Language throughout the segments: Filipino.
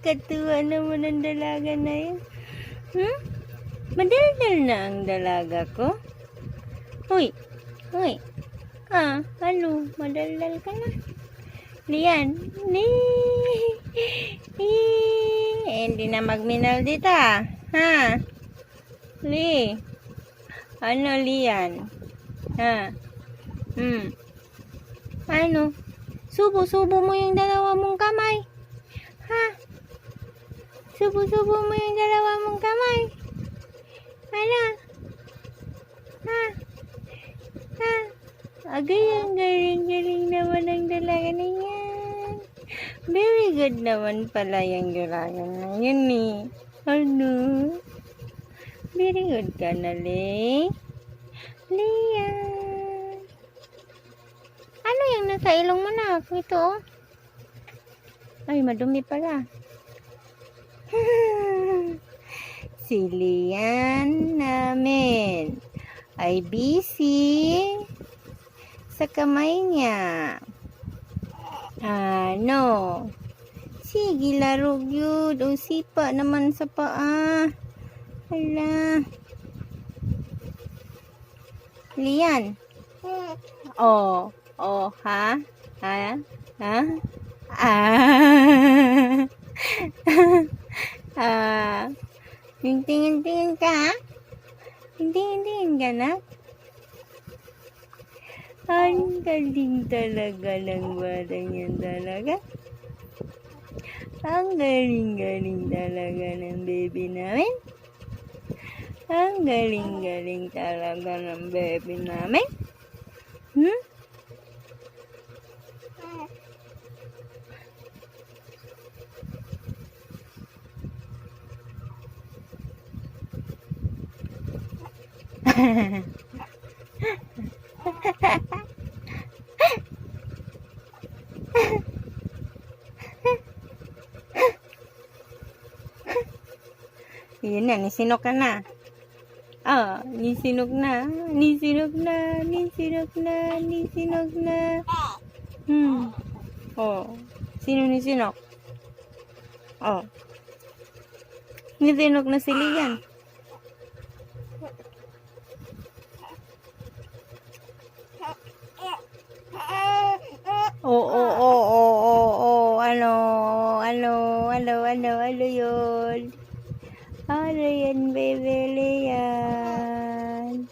Katuwa naman ang dalaga na yun. Madaldal na ang dalaga ko. Uy, uy. Ano, madaldal ka na. Lian, hindi na magminal dito, ha? Li, ano, Lian? Ha? Ano? Subo mo yung dalawa mong kamay. Ha? Subo mo yung dalawa mong kamay. Ano? Ha? Agay, ang galing naman ang dalaga na yan. Very good naman pala yung dalaga na yun eh. Ano? Very good ka na, Lian. Ano yung nasa ilong mo na? Ito, oh. Ay, madumi pala. Si Lian namin ay busy sa kamay niya. Ano? Sige, laro yun. O, sipa naman sa paa. Hala. Lian. Oh, ha? Yung tingin ka, ha? Tingin ka na? Ang galing talaga ng batang yan talaga. Ang galing talaga ng baby namin. Ang galing talaga ng baby namin. Yun na, nisinok ka na. Nisinok na. Sino nisinok? Nisinok na si Lian. Ano yun? Ano yan, baby Lian?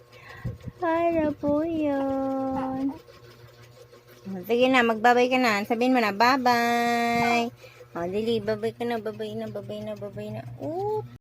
Ano po yun? Sige na, magbabay ka na. Sabihin mo na, bye-bye. Dili, babay ka na, babay na.